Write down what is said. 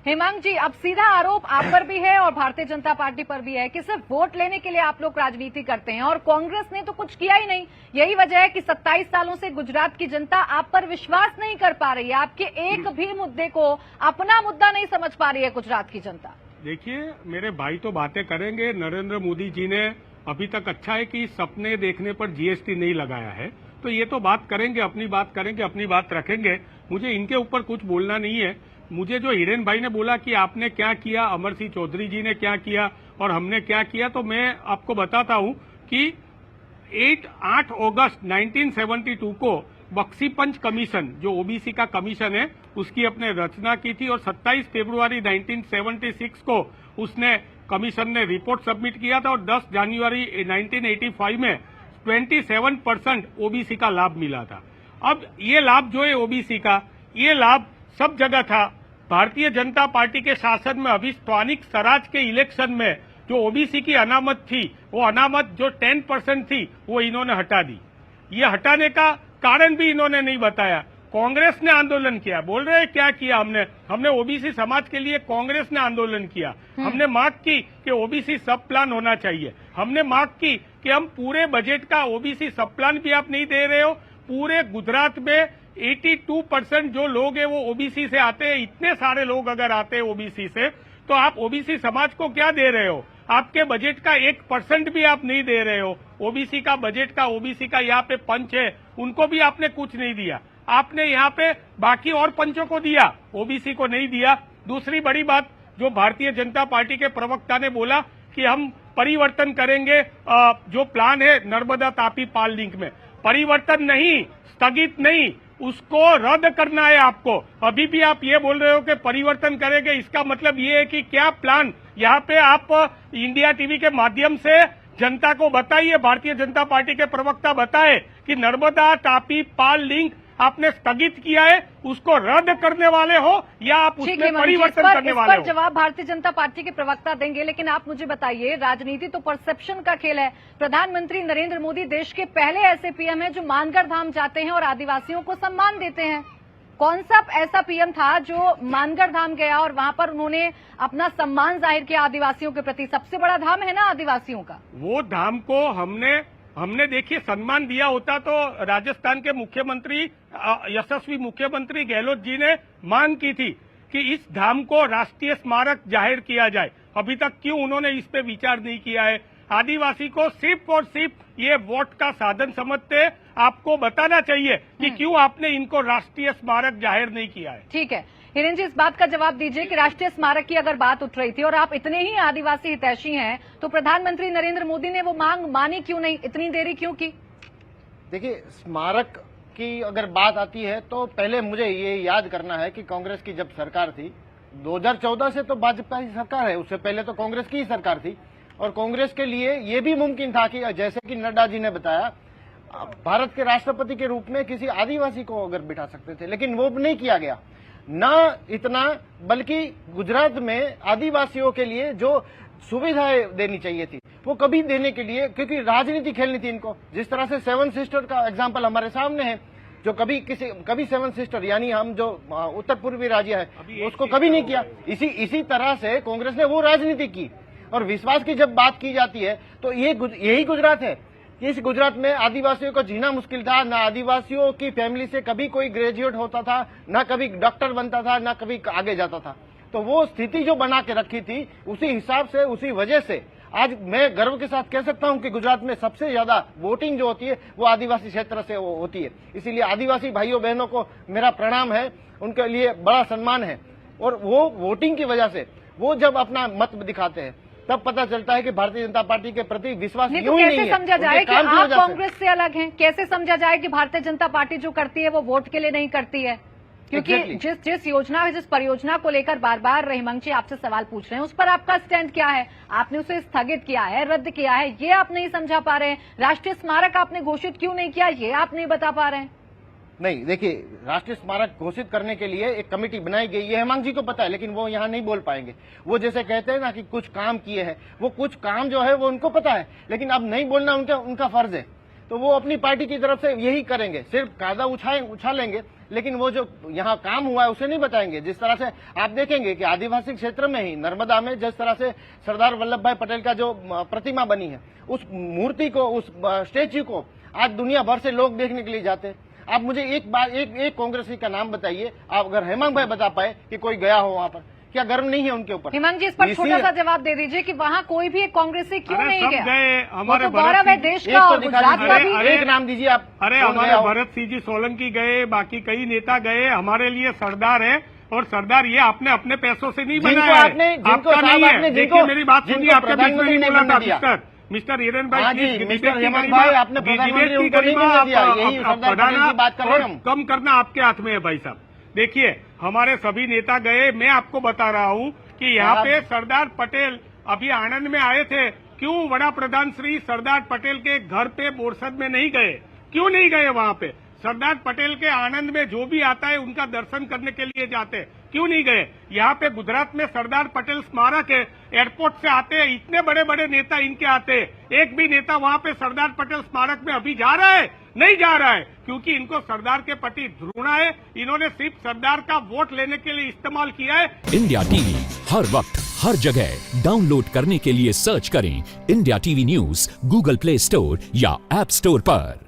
हेमांग जी, अब सीधा आरोप आप पर भी है और भारतीय जनता पार्टी पर भी है कि सिर्फ वोट लेने के लिए आप लोग राजनीति करते हैं और कांग्रेस ने तो कुछ किया ही नहीं। यही वजह है कि 27 सालों से गुजरात की जनता आप पर विश्वास नहीं कर पा रही है। आपके एक भी मुद्दे को अपना मुद्दा नहीं समझ पा रही है गुजरात की जनता। देखिए, मेरे भाई तो बातें करेंगे। नरेंद्र मोदी जी ने अभी तक अच्छा है कि सपने देखने पर जीएसटी नहीं लगाया है, तो ये तो बात करेंगे, अपनी बात करेंगे, अपनी बात रखेंगे। मुझे इनके ऊपर कुछ बोलना नहीं है। मुझे जो हिरेन भाई ने बोला कि आपने क्या किया, अमर सिंह चौधरी जी ने क्या किया और हमने क्या किया, तो मैं आपको बताता हूं कि 8 अगस्त 1972 को बख्शी पंच कमीशन, जो ओबीसी का कमीशन है, उसकी अपने रचना की थी और 27 फरवरी 1976 को उसने कमीशन ने रिपोर्ट सबमिट किया था और 10 जनवरी 1985 में 27% ओबीसी का लाभ मिला था। अब ये लाभ जो है ओबीसी का, ये लाभ सब जगह था। भारतीय जनता पार्टी के शासन में अभी स्थानिक स्वराज के इलेक्शन में जो ओबीसी की अनामत थी, वो अनामत जो 10% थी, वो इन्होंने हटा दी। ये हटाने का कारण भी इन्होंने नहीं बताया। कांग्रेस ने आंदोलन किया, बोल रहे हैं क्या किया हमने ओबीसी समाज के लिए कांग्रेस ने आंदोलन किया। हमने मांग की कि ओबीसी सब प्लान होना चाहिए। हमने मांग की कि हम पूरे बजट का ओबीसी सब प्लान भी आप नहीं दे रहे हो। पूरे गुजरात में 82% जो लोग हैं वो ओबीसी से आते हैं। इतने सारे लोग अगर आते हैं ओबीसी से, तो आप ओबीसी समाज को क्या दे रहे हो? आपके बजट का 1% भी आप नहीं दे रहे हो। ओबीसी का बजट का, ओबीसी का यहाँ पे पंच है, उनको भी आपने कुछ नहीं दिया। आपने यहाँ पे बाकी और पंचों को दिया, ओबीसी को नहीं दिया। दूसरी बड़ी बात जो भारतीय जनता पार्टी के प्रवक्ता ने बोला कि हम परिवर्तन करेंगे, जो प्लान है नर्मदा तापी पाल लिंक में, परिवर्तन नहीं, स्थगित नहीं, उसको रद्द करना है आपको। अभी भी आप ये बोल रहे हो कि परिवर्तन करेंगे, इसका मतलब ये है कि क्या प्लान? यहाँ पे आप इंडिया टीवी के माध्यम से जनता को बताइए, भारतीय जनता पार्टी के प्रवक्ता बताए कि नर्मदा तापी पाल लिंक आपने स्थगित किया है, उसको रद्द करने वाले हो या आप उसमें परिवर्तन करने वाले हो? इस पर जवाब भारतीय जनता पार्टी के प्रवक्ता देंगे, लेकिन आप मुझे बताइए, राजनीति तो परसेप्शन का खेल है। प्रधानमंत्री नरेंद्र मोदी देश के पहले ऐसे पीएम हैं जो मानगढ़ धाम जाते हैं और आदिवासियों को सम्मान देते हैं। कौन सा ऐसा पीएम था जो मानगढ़ धाम गया और वहां पर उन्होंने अपना सम्मान जाहिर किया आदिवासियों के प्रति? सबसे बड़ा धाम है ना आदिवासियों का। वो धाम को हमने देखिए सम्मान दिया होता तो राजस्थान के मुख्यमंत्री, यशस्वी मुख्यमंत्री गहलोत जी ने मांग की थी कि इस धाम को राष्ट्रीय स्मारक जाहिर किया जाए। अभी तक क्यों उन्होंने इस पे विचार नहीं किया है? आदिवासी को सिर्फ और सिर्फ ये वोट का साधन समझते। आपको बताना चाहिए कि क्यों आपने इनको राष्ट्रीय स्मारक जाहिर नहीं किया है। ठीक है हिरेन जी, इस बात का जवाब दीजिए कि राष्ट्रीय स्मारक की अगर बात उठ रही थी और आप इतने ही आदिवासी हितैषी हैं, तो प्रधानमंत्री नरेंद्र मोदी ने वो मांग मानी क्यों नहीं, इतनी देरी क्यों की? देखिए, स्मारक की अगर बात आती है तो पहले मुझे ये याद करना है कि कांग्रेस की जब सरकार थी 2014 से, तो भाजपा की सरकार है, उससे पहले तो कांग्रेस की ही सरकार थी। और कांग्रेस के लिए ये भी मुमकिन था कि जैसे कि नड्डा जी ने बताया, भारत के राष्ट्रपति के रूप में किसी आदिवासी को अगर बिठा सकते थे, लेकिन वो नहीं किया गया। न इतना, बल्कि गुजरात में आदिवासियों के लिए जो सुविधाएं देनी चाहिए थी वो कभी देने के लिए, क्योंकि राजनीति खेलनी थी इनको। जिस तरह से 7 सिस्टर का एग्जांपल हमारे सामने है, जो कभी 7 सिस्टर यानी हम जो उत्तर पूर्वी राज्य है उसको कभी नहीं किया। इसी तरह से कांग्रेस ने वो राजनीति की। और विश्वास की जब बात की जाती है तो यही गुजरात है। इस गुजरात में आदिवासियों को जीना मुश्किल था। ना आदिवासियों की फैमिली से कभी कोई ग्रेजुएट होता था, ना कभी डॉक्टर बनता था, ना कभी आगे जाता था। तो वो स्थिति जो बना के रखी थी, उसी हिसाब से, उसी वजह से आज मैं गर्व के साथ कह सकता हूं कि गुजरात में सबसे ज्यादा वोटिंग जो होती है वो आदिवासी क्षेत्र से होती है। इसीलिए आदिवासी भाइयों बहनों को मेरा प्रणाम है, उनके लिए बड़ा सम्मान है। और वो वोटिंग की वजह से वो जब अपना मत दिखाते हैं तब पता चलता है कि भारतीय जनता पार्टी के प्रति विश्वास नहीं तो कैसे समझा जाए कि आप कांग्रेस से अलग हैं? कैसे समझा जाए कि भारतीय जनता पार्टी जो करती है वो वोट के लिए नहीं करती है? क्योंकि जिस योजना, जिस परियोजना को लेकर बार बार हेमांग जी आपसे सवाल पूछ रहे हैं, उस पर आपका स्टैंड क्या है? आपने उसे स्थगित किया है, रद्द किया है, ये आप नहीं समझा पा रहे हैं। राष्ट्रीय स्मारक आपने घोषित क्यों नहीं किया, ये आप नहीं बता पा रहे हैं। नहीं, देखिए, राष्ट्रीय स्मारक घोषित करने के लिए एक कमेटी बनाई गई है, हेमांग जी को पता है, लेकिन वो यहाँ नहीं बोल पाएंगे। वो जैसे कहते हैं ना कि कुछ काम किए हैं, वो कुछ काम जो है वो उनको पता है, लेकिन अब नहीं बोलना उनका फर्ज है। तो वो अपनी पार्टी की तरफ से यही करेंगे, सिर्फ कायदा उछालेंगे, लेकिन वो जो यहाँ काम हुआ है उसे नहीं बताएंगे। जिस तरह से आप देखेंगे कि आदिवासी क्षेत्र में ही नर्मदा में जिस तरह से सरदार वल्लभ भाई पटेल का जो प्रतिमा बनी है, उस मूर्ति को, उस स्टेच्यू को आज दुनिया भर से लोग देखने के लिए जाते हैं। आप मुझे एक कांग्रेसी का नाम बताइए, आप अगर हेमंत भाई बता पाए कि कोई गया हो वहां पर, क्या गर्व नहीं है उनके ऊपर? हेमंत जी, इस पर छोटा सा जवाब दे दीजिए कि वहाँ कोई भी एक कांग्रेसी क्यों अरे नहीं सब गया? गए, हमारे वो तो गौरव है देश का और गुजरात का भी। एक नाम दीजिए आप। अरे कौन हमारे गया हो? भरत सिंह जी सोलंकी गए, बाकी कई नेता गए। हमारे लिए सरदार है, और सरदार ये आपने अपने पैसों से नहीं बनाया है, आपका नहीं है। देखिए मेरी बात सुनिए, आपके बीच में नहीं बोला था मिस्टर हिरेन भाई, कम करना आपके हाथ में है भाई साहब। देखिए हमारे सभी नेता गए, मैं आपको बता रहा हूँ कि यहाँ पे सरदार पटेल अभी आनंद में आए थे, क्यों वड़ा प्रधान श्री सरदार पटेल के घर पे बोरसद में नहीं गए? क्यों नहीं गए वहाँ पे? सरदार पटेल के आनंद में जो भी आता है उनका दर्शन करने के लिए जाते हैं, क्यों नहीं गए? यहाँ पे गुजरात में सरदार पटेल स्मारक है, एयरपोर्ट से आते हैं, इतने बड़े बड़े नेता इनके आते हैं, एक भी नेता वहाँ पे सरदार पटेल स्मारक में अभी जा रहा है? नहीं जा रहा है, क्योंकि इनको सरदार के प्रति घृणा है। इन्होंने सिर्फ सरदार का वोट लेने के लिए इस्तेमाल किया है। इंडिया टीवी हर वक्त हर जगह डाउनलोड करने के लिए सर्च करें India TV news Google play store या ऐप स्टोर पर।